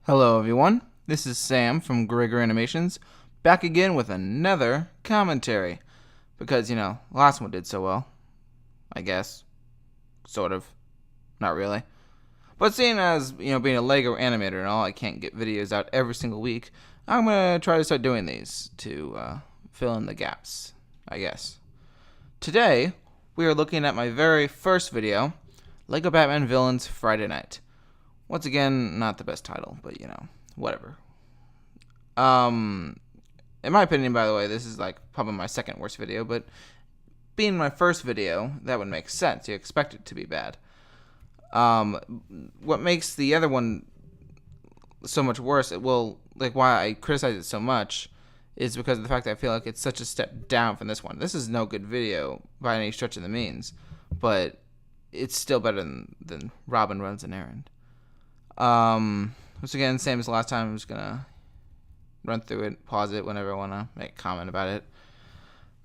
Hello everyone, this is Sam from Gregor Animations, back again with another commentary. Because, last one did so well. I guess. Sort of. Not really. But seeing as, being a Lego animator and all, I can't get videos out every single week, I'm going to try to start doing these to fill in the gaps, I guess. Today, we are looking at my very first video, Lego Batman Villains Friday Night. Once again, not the best title, but whatever. In my opinion, by the way, this is like probably my second worst video, but being my first video, that would make sense. You expect it to be bad. What makes the other one so much worse, why I criticize it so much, is because of the fact that I feel like it's such a step down from this one. This is no good video by any stretch of the means, but it's still better than Robin Runs an Errand. Once again, same as last time, I'm just gonna run through it, pause it whenever I want to make a comment about it.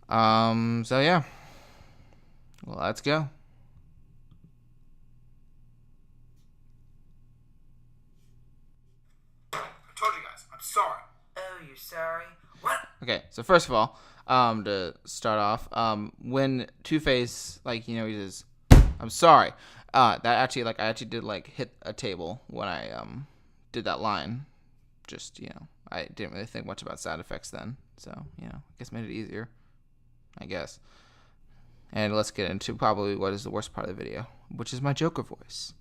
So yeah. Well, let's go. I told you guys, I'm sorry. Oh, you're sorry? What? Okay, so first of all, to start off, when Two-Face, he says, I'm sorry. That actually, I actually did, hit a table when I, did that line. Just, I didn't really think much about sound effects then. So, I guess made it easier. I guess. And let's get into probably what is the worst part of the video, which is my Joker voice.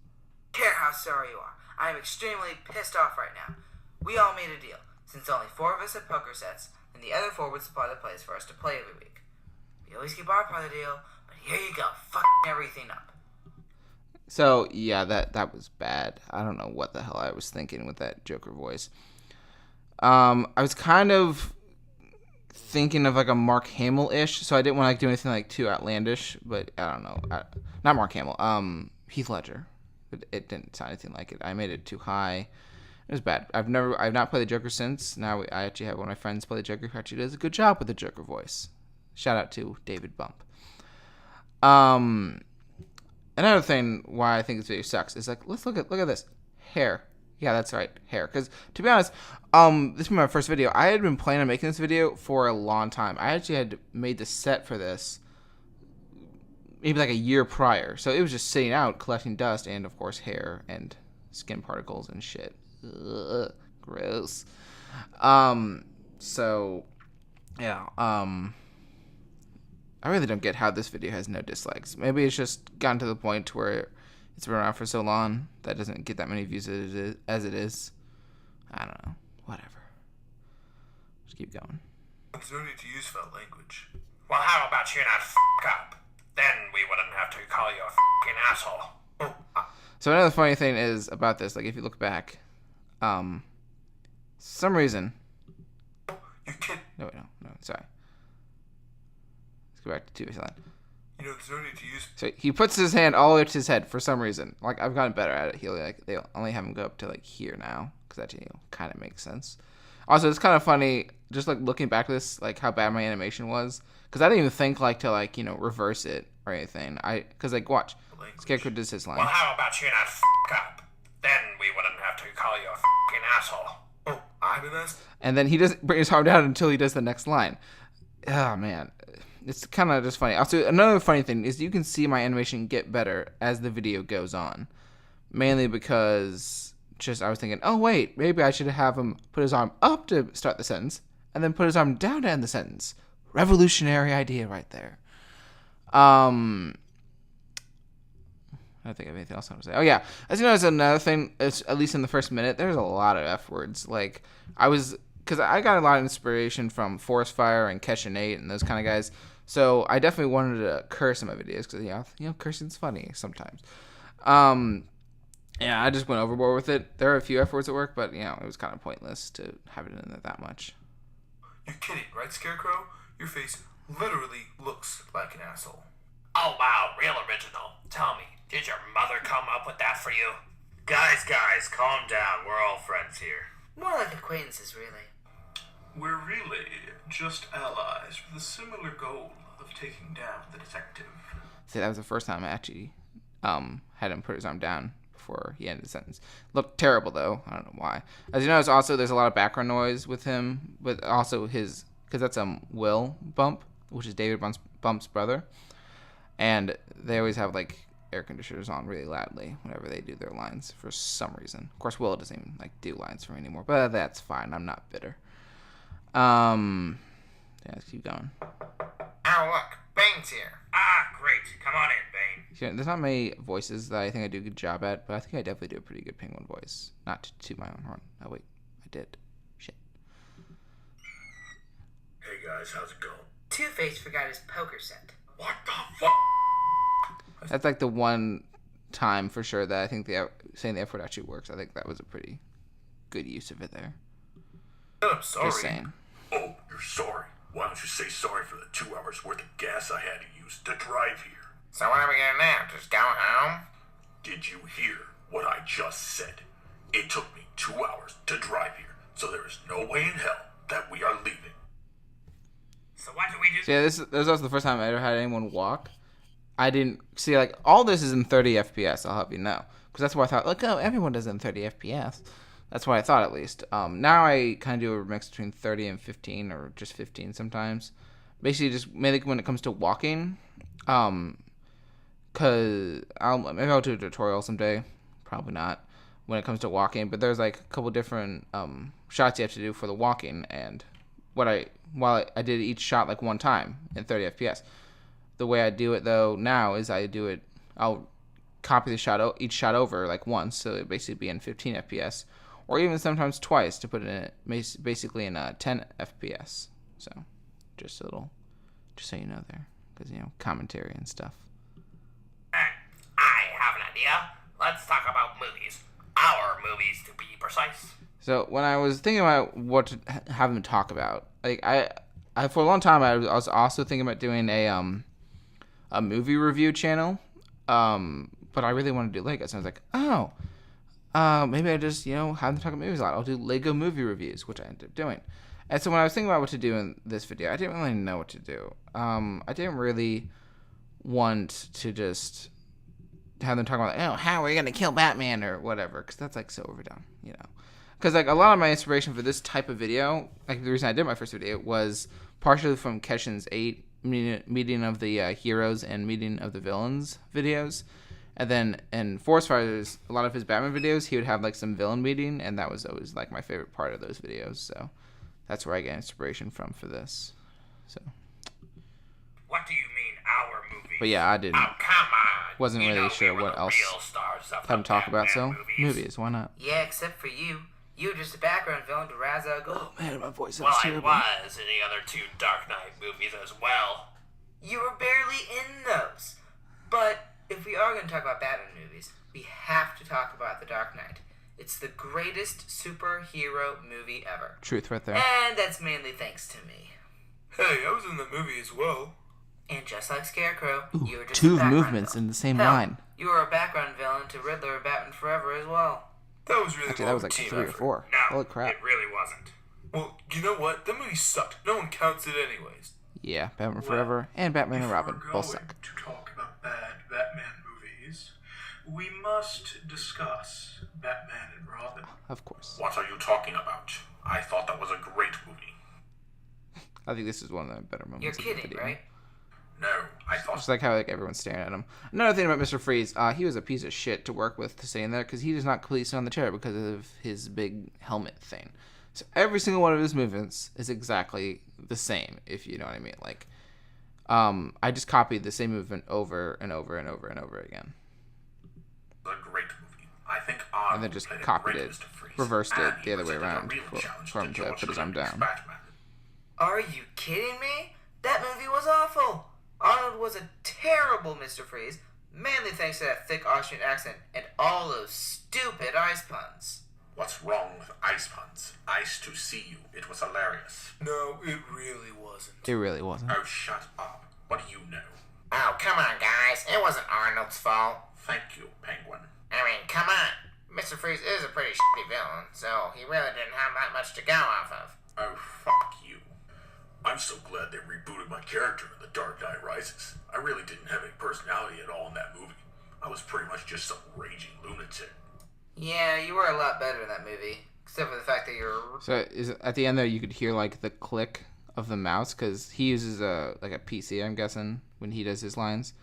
Care how sorry you are. I am extremely pissed off right now. We all made a deal. Since only 4 of us have poker sets, and the other 4 would supply the plays for us to play every week. We always keep our part of the deal, but here you go, everything up. So, yeah, that was bad. I don't know what the hell I was thinking with that Joker voice. I was kind of thinking of a Mark Hamill-ish, so I didn't want to do anything too outlandish, but I don't know. Not Mark Hamill, Heath Ledger. It didn't sound anything like it. I made it too high. It was bad. I've not played the Joker since. Now I actually have one of my friends play the Joker who actually does a good job with the Joker voice. Shout out to David Bump. Another thing why I think this video sucks is let's look at this hair. Yeah, that's right, hair. Because to be honest, this is my first video. I had been planning on making this video for a long time. I actually had made the set for this maybe a year prior. So it was just sitting out collecting dust and of course hair and skin particles and shit. Ugh, gross. So yeah. I really don't get how this video has no dislikes. Maybe it's just gotten to the point where it's been around for so long that it doesn't get that many views as it is. I don't know. Whatever. Just keep going. There's no need to use foul language. Well, how about you not up? Then we wouldn't have to call you a asshole. So another funny thing is about this, if you look back, some reason. You can't. No, sorry. Let's go back to Two-Face line. There's no need to use. So he puts his hand all the way up to his head for some reason. I've gotten better at it. They only have him go up to here now because that kind of makes sense. Also, it's kind of funny just looking back at this, how bad my animation was, because I didn't even think to reverse it or anything. Because watch, Scarecrow does his line. Well, how about you not up? Then we wouldn't have to call you a asshole. Oh, I'm an ass. And then he doesn't bring his arm down until he does the next line. Oh man. It's kind of just funny. Also, another funny thing is you can see my animation get better as the video goes on. Mainly because I was thinking, oh wait, maybe I should have him put his arm up to start the sentence and then put his arm down to end the sentence. Revolutionary idea right there. I don't think I have anything else I want to say. Oh yeah, as you know, there's another thing. It's, at least in the first minute, there's a lot of F words. Because I got a lot of inspiration from Forest Fire and Catch and Nate and those kind of guys. So I definitely wanted to curse in my videos because, cursing's funny sometimes. Yeah, I just went overboard with it. There are a few F words at work, but, it was kind of pointless to have it in there that much. You're kidding, right, Scarecrow? Your face literally looks like an asshole. Oh, wow, real original. Tell me, did your mother come up with that for you? Guys, calm down. We're all friends here. More like acquaintances, really. We're really just allies with a similar goal of taking down the detective. See, that was the first time I actually had him put his arm down before he ended the sentence. Looked terrible though. I don't know why. As you notice, also there's a lot of background noise with him, but also his because that's Will Bump, which is David Bump's brother, and they always have like air conditioners on really loudly whenever they do their lines for some reason. Of course, Will doesn't even like do lines for me anymore, but that's fine. I'm not bitter. Yeah, let's keep going. Oh, look, Bane's here. Ah, great. Come on in, Bane. Yeah, there's not many voices that I think I do a good job at, but I think I definitely do a pretty good Penguin voice. Not to toot my own horn. Oh wait, I did. Shit. Hey guys, how's it going? Two-Face forgot his poker set. What the fuck? That's like the one time for sure that I think saying the F word actually works. I think that was a pretty good use of it there. I'm sorry. Just saying. Oh, you're sorry. Why don't you say sorry for the 2 hours worth of gas I had to use to drive here? So what are we gonna do? Just go home? Did you hear what I just said? It took me 2 hours to drive here, so there is no way in hell that we are leaving. So what do we do? So yeah, this was also the first time I ever had anyone walk. I didn't see like all this is in 30 FPS. I'll have you know, because that's why I thought like oh everyone does it in 30 FPS. That's what I thought at least. Now I kind of do a mix between 30 and 15 or just 15 sometimes. Basically, just mainly when it comes to walking. Cause maybe I'll do a tutorial someday. Probably not when it comes to walking. But there's like a couple different shots you have to do for the walking. And while I did each shot like one time in 30 FPS. The way I do it though now is I'll copy each shot over like once, so it basically be in 15 FPS, or even sometimes twice to put it in basically in 10 FPS. So just so you know there, because commentary and stuff. I have an idea. Let's talk about movies. Our movies, to be precise. So when I was thinking about what to have them talk about, like I for a long time I was also thinking about doing a movie review channel, but I really want to do Legos. And I was like, maybe I just have them talk about movies a lot. I'll do Lego movie reviews, which I ended up doing. And so when I was thinking about what to do in this video, I didn't really know what to do. I didn't really want to just have them talk about how are we gonna kill Batman or whatever, because that's like so overdone, Because like a lot of my inspiration for this type of video, like the reason I did my first video was partially from Keshin's 8 meeting of the heroes and meeting of the villains videos, and then in Forest Fighters, a lot of his Batman videos, he would have like some villain meeting, and that was always like my favorite part of those videos. So that's where I get inspiration from for this. So. What do you mean our movie? But yeah, I didn't. Oh, come on. Wasn't You really know sure we were what the else real stars of have them the talk about. Batman So movies. why not? Yeah, except for you. You were just a background villain to Ra's al Ghul. Oh man, my voice Well, sounds I terrible. was in the other 2 Dark Knight movies as well. You were barely in those. But if we are going to talk about Batman movies, we have to talk about The Dark Knight. It's the greatest superhero movie ever. Truth right there. And that's mainly thanks to me. Hey, I was in the movie as well. And just like Scarecrow, you were just Two a background movements villain. in the same Hell, line. You were a background villain to Riddler of Batman Forever as well. That was really Actually, more that was of a like team 3 or effort. 4. No, Holy crap. it really wasn't. Well, you know what? That movie sucked. No one counts it anyways. Yeah, Batman Forever and Batman and Robin If we're both going suck. to talk about bad Batman movies, we must discuss Batman and Robin. Of course. What are you talking about? I thought that was a great movie. I think this is one of the better moments You're of the kidding, video. right? No, I thought... Just like how everyone's staring at him. Another thing about Mr. Freeze, he was a piece of shit to work with to stay in there because he does not completely sit on the chair because of his big helmet thing. So every single one of his movements is exactly the same, if you know what I mean. Like, I just copied the same movement over and over and over and over again. a great movie. I think Arnold And then just played a copied great it, Mr. Freeze, reversed it and the he other way presented a around real for challenge him to George put his arm Lucas's down. Batman. Are you kidding me? That movie was awful. Arnold was a terrible Mr. Freeze, mainly thanks to that thick Austrian accent and all those stupid ice puns. What's wrong with ice puns? Ice to see you. It was hilarious. No, it really wasn't. It really wasn't. Oh, shut up. What do you know? Oh, come on, guys. It wasn't Arnold's fault. Thank you, Penguin. I mean, come on. Mr. Freeze is a pretty shitty villain, so he really didn't have that much to go off of. Oh, fuck you. I'm so glad they rebooted my character in The Dark Knight Rises. I really didn't have any personality at all in that movie. I was pretty much just some raging lunatic. Yeah, you were a lot better in that movie. Except for the fact that you're... So is at the end there you could hear like the click of the mouse because he uses a PC, I'm guessing, when he does his lines.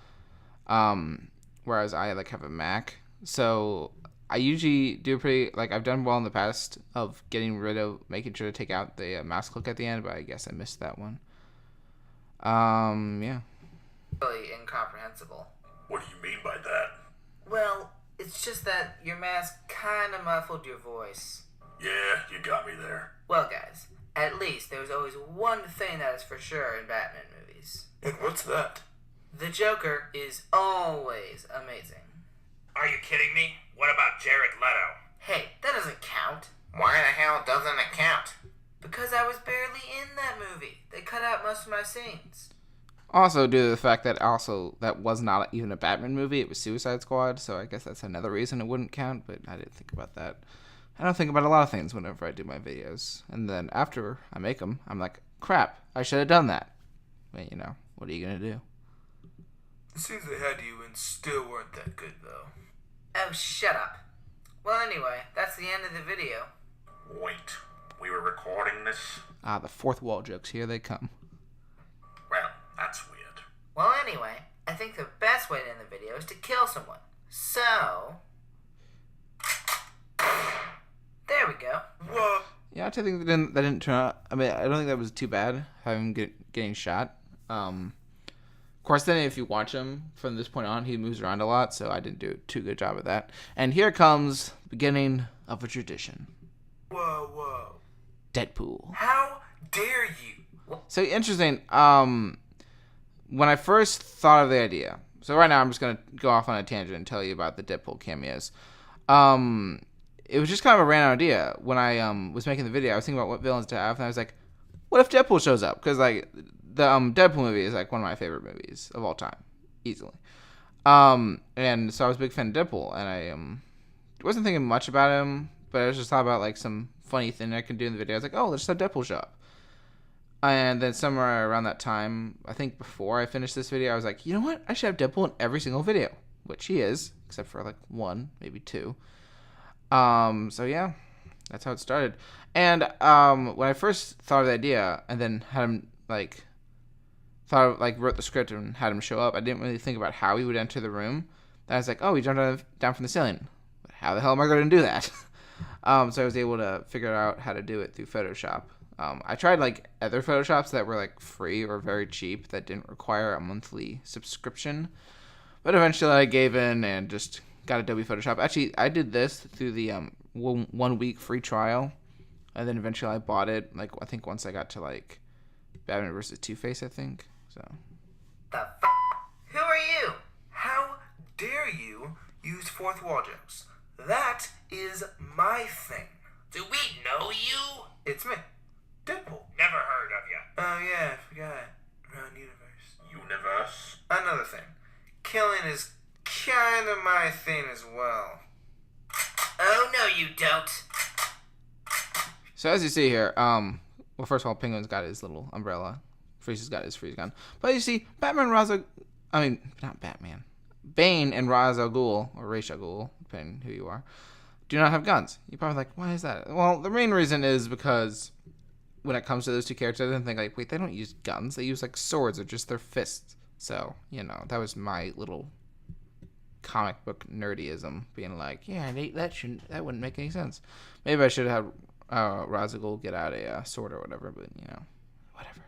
Whereas I like have a Mac, so I usually do pretty like I've done well in the past of making sure to take out the mouse click at the end, but I guess I missed that one. Yeah. really incomprehensible. What do you mean by that? Well, it's just that your mask kinda muffled your voice. Yeah, you got me there. Well, guys, at least there's always one thing that is for sure in Batman movies. And what's that? The Joker is always amazing. Are you kidding me? What about Jared Leto? Hey, that doesn't count. Why the hell doesn't it count? Because I was barely in that movie. They cut out most of my scenes. Also, due to the fact that that was not even a Batman movie, it was Suicide Squad, so I guess that's another reason it wouldn't count, but I didn't think about that. I don't think about a lot of things whenever I do my videos. And then after I make them, I'm like, crap, I should have done that. But, what are you going to do? The scenes they had you in still weren't that good, though. Oh, shut up. Well, anyway, that's the end of the video. Wait, we were recording this? Ah, the fourth wall jokes, here they come. Well, that's weird. Well, anyway, I think the best way to end the video is to kill someone. So... there we go. What? Yeah, I think that didn't turn out. I mean, I don't think that was too bad, having getting shot. Of course, then if you watch him from this point on, he moves around a lot, so I didn't do a too good job of that. And here comes the beginning of a tradition. Whoa. Deadpool. How dare you? So interesting. When I first thought of the idea, so right now I'm just gonna go off on a tangent and tell you about the Deadpool cameos. It was just kind of a random idea. When I was making the video, I was thinking about what villains to have, and I was like, what if Deadpool shows up? Because like the Deadpool movie is like one of my favorite movies of all time, easily. And so I was a big fan of Deadpool, and I wasn't thinking much about him, but I was just thought about like some funny thing I could do in the video. I was like, oh, let's have Deadpool show up. And then somewhere around that time, I think before I finished this video, I was like, you know what? I should have Deadpool in every single video, which he is, except for like one, maybe two. So yeah, that's how it started. And when I first thought of the idea, and then had him wrote the script and had him show up, I didn't really think about how he would enter the room. Then I was like, oh, he jumped down from the ceiling. How the hell am I going to do that? So I was able to figure out how to do it through Photoshop. I tried like other Photoshops that were like free or very cheap that didn't require a monthly subscription, but eventually I gave in and just got Adobe Photoshop. Actually, I did this through the 1 week free trial, and then eventually I bought it. Like I think once I got to like Batman vs. Two-Face, I think. So. Who are you? How dare you use fourth wall jokes? That is my thing. Do we know you? It's me, Deadpool. Never heard of you. Oh yeah, I forgot. Around universe. Universe? Another thing. Killing is kind of my thing as well. Oh, no, you don't. So as you see here, well, first of all, Penguin's got his little umbrella. Freeze's got his freeze gun. But you see, Bane and Ra's al Ghul, or Ra's al Ghul, depending who you are, do not have guns. You're probably like, why is that? Well, the main reason is because when it comes to those two characters, I didn't think like, wait, they don't use guns. They use like swords or just their fists. So, that was my little comic book nerdyism, being like, yeah, that wouldn't make any sense. Maybe I should have Ra's al Ghul get out a sword or whatever, but whatever.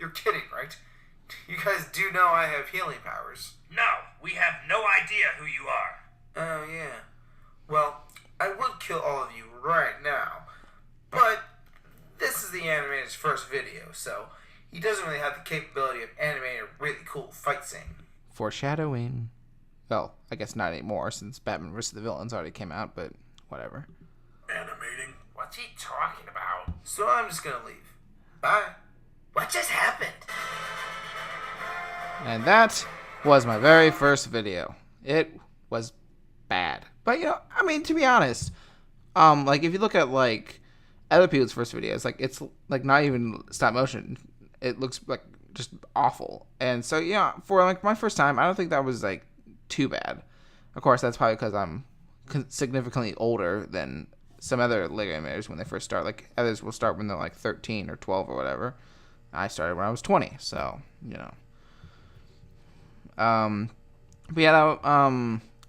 You're kidding, right? You guys do know I have healing powers. No, we have no idea who you are. Oh, yeah. Well, I would kill all of you right now, but this is the animator's first video, so he doesn't really have the capability of animating a really cool fight scene. Foreshadowing. Well, I guess not anymore, since Batman vs. the Villains already came out, but whatever. Animating? What's he talking about? So I'm just gonna leave. Bye. What just happened? And that was my very first video. It was bad. But, to be honest, if you look at, other people's first videos, it's, not even stop motion. It looks, just awful. And so, for, my first time, I don't think that was, too bad. Of course, that's probably because I'm significantly older than some other Lego animators when they first start. Like, others will start when they're like 13 or 12 or whatever. I started when I was 20, so, you know. But yeah,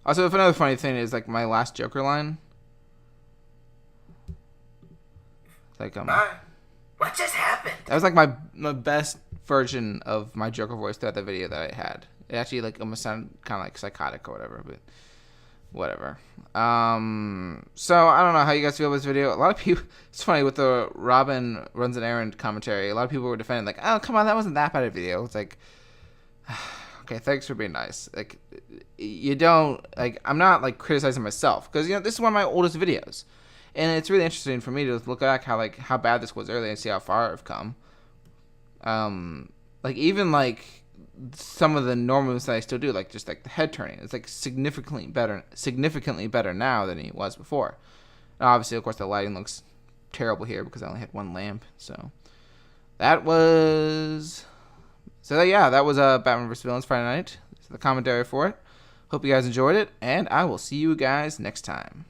also, another funny thing is, like, my last Joker line. Like, Bye. What just happened? that was like my best version of my Joker voice throughout the video that I had. It actually like almost sounded kind of like psychotic or whatever, but whatever. So I don't know how you guys feel about this video. A lot of people, it's funny with the Robin runs an errand commentary. A lot of people were defending like, oh come on, that wasn't that bad a video. It's like, okay, thanks for being nice. Like, you don't like. I'm not like criticizing myself because this is one of my oldest videos. And it's really interesting for me to look back how bad this was earlier and see how far I've come. Like even like some of the normal moves that I still do, like just like the head turning, it's like significantly better now than it was before. And obviously, of course, the lighting looks terrible here because I only had one lamp. So that was Batman vs Villains Friday Night. This is the commentary for it. Hope you guys enjoyed it, and I will see you guys next time.